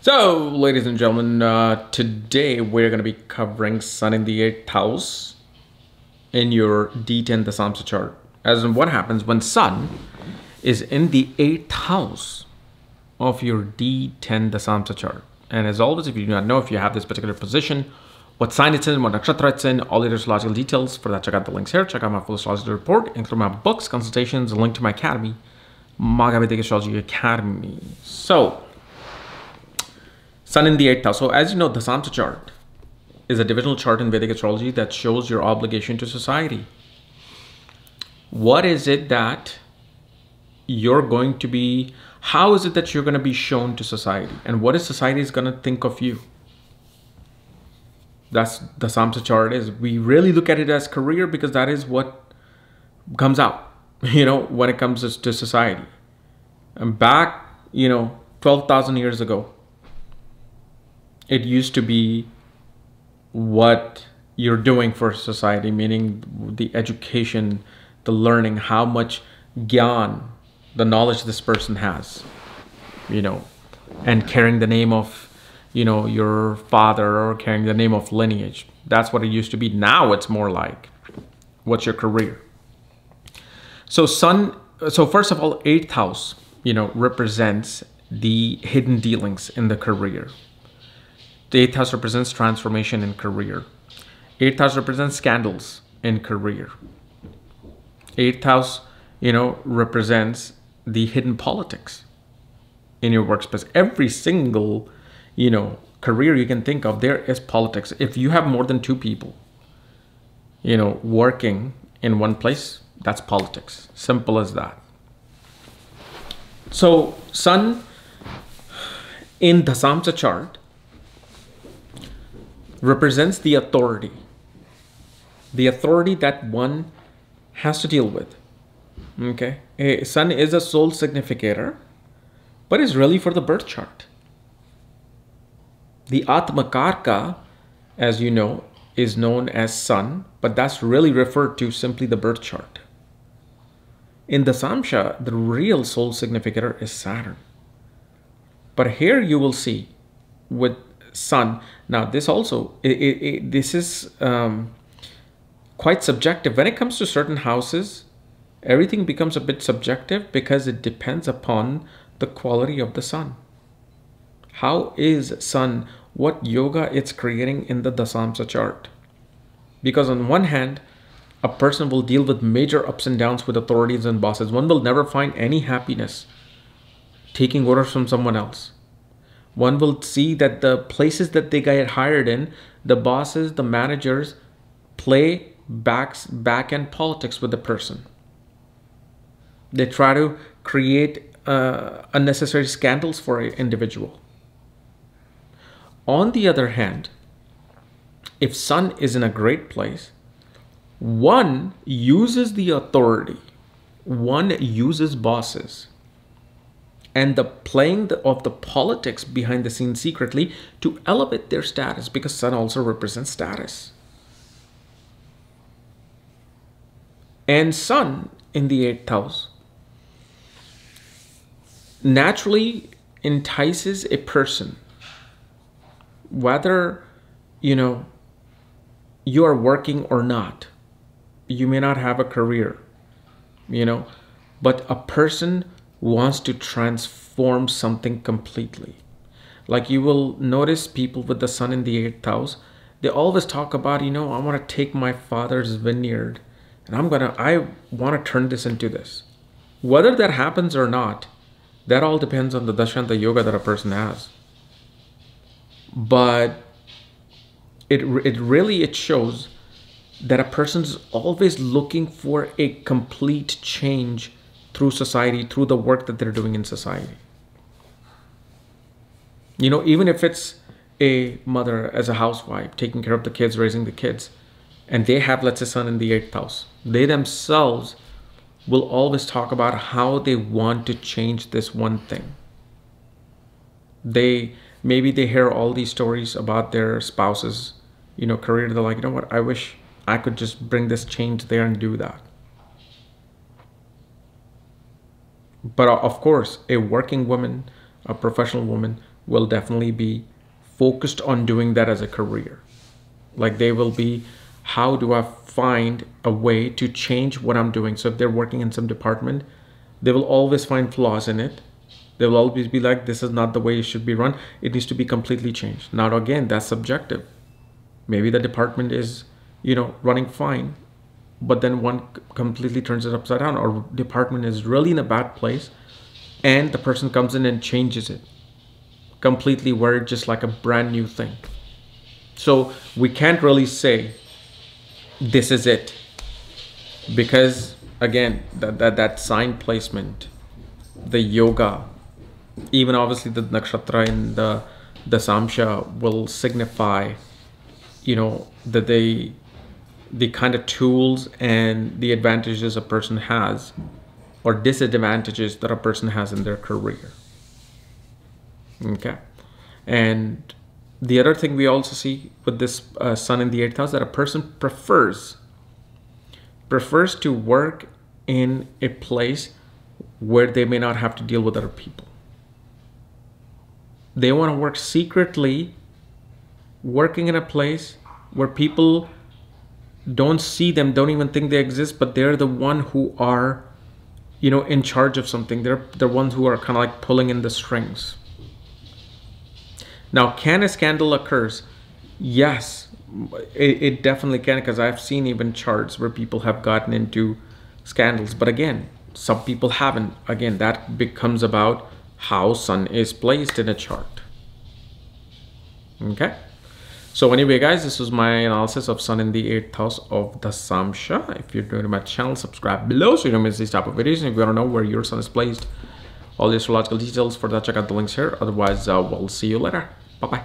So, ladies and gentlemen, today we're going to be covering Sun in the 8th house in your D10 Dashamsha chart. As in what happens when Sun is in the 8th house of your D10 Dashamsha chart. And as always, if you do not know if you have this particular position, what sign it's in, what nakshatra it's in, all the astrological details, for that check out the links here. Check out my full astrology report, include my books, consultations, a link to my academy, Vedic Astrology Academy. So, Sun in the 8th house. So as you know, the Dashamsha chart is a divisional chart in Vedic astrology that shows your obligation to society. What is it that you're going to be, how is it that you're going to be shown to society? And what is society is going to think of you? That's the Dashamsha chart is. We really look at it as career because that is what comes out, when it comes to society. And back, 12,000 years ago, it used to be what you're doing for society, meaning the education, the learning, how much gyan, the knowledge this person has, and carrying the name of, your father or carrying the name of lineage. That's what it used to be. Now it's more like, what's your career? So first of all, 8th house, represents the hidden dealings in the career. The 8th house represents transformation in career. 8th house represents scandals in career. 8th house, represents the hidden politics in your workspace. Every single, career you can think of, there is politics. If you have more than 2 people, working in one place, that's politics. Simple as that. So, Sun in the Dashamsha chart represents the authority that one has to deal with. Okay, Sun is a soul significator, but is really for the birth chart. The Atmakarka, as you know, is known as Sun, but that's really referred to simply the birth chart. In the Dashamsha, the real soul significator is Saturn. But here you will see with Sun. Now this also, this is quite subjective. When it comes to certain houses, everything becomes a bit subjective because it depends upon the quality of the Sun. How is Sun, what yoga it's creating in the Dashamsha chart? Because on one hand, a person will deal with major ups and downs with authorities and bosses. One will never find any happiness taking orders from someone else. One will see that the places that they get hired in, the bosses, the managers, play back-end politics with the person. They try to create unnecessary scandals for an individual. On the other hand, if Sun is in a great place, one uses the authority, one uses bosses, and the playing of the politics behind the scenes secretly to elevate their status, because Sun also represents status. And Sun in the 8th house naturally entices a person, whether, you are working or not. You may not have a career, but a person wants to transform something completely. Like you will notice people with the Sun in the 8th house, they always talk about, I want to take my father's vineyard and I want to turn this into this. Whether that happens or not, that all depends on the dasha and the yoga that a person has. But it shows that a person's always looking for a complete change through society, through the work that they're doing in society. Even if it's a mother as a housewife, taking care of the kids, raising the kids, and they have, let's say, Sun in the 8th house, they themselves will always talk about how they want to change this one thing. Maybe they hear all these stories about their spouses, career. They're like, what, I wish I could just bring this change there and do that. But of course, a working woman, a professional woman will definitely be focused on doing that as a career. Like they will be, how do I find a way to change what I'm doing? So if they're working in some department, they will always find flaws in it. They will always be like, this is not the way it should be run. It needs to be completely changed. Now, again, that's subjective. Maybe the department is, running fine, but then one completely turns it upside down, or department is really in a bad place and the person comes in and changes it completely, where it's just like a brand new thing. So we can't really say this is it, because again, that sign placement, the yoga, even obviously the nakshatra in the Dashamsha will signify, that the kind of tools and the advantages a person has, or disadvantages that a person has in their career. Okay. And the other thing we also see with this sun in the 8th house, that a person prefers to work in a place where they may not have to deal with other people. They want to work secretly, working in a place where people don't see them, don't even think they exist, but they're the one who are, in charge of something. They're the ones who are kind of like pulling in the strings. Now, can a scandal occurs? Yes, it definitely can, because I've seen even charts where people have gotten into scandals. But again, some people haven't. Again, that becomes about how sun is placed in a chart. Okay. So anyway, guys, this was my analysis of sun in the 8th house of the Dashamsha. If you're new to my channel, subscribe below so you don't miss these type of videos. And if you want to know where your sun is placed, all the astrological details for that, check out the links here. Otherwise, we'll see you later. Bye-bye.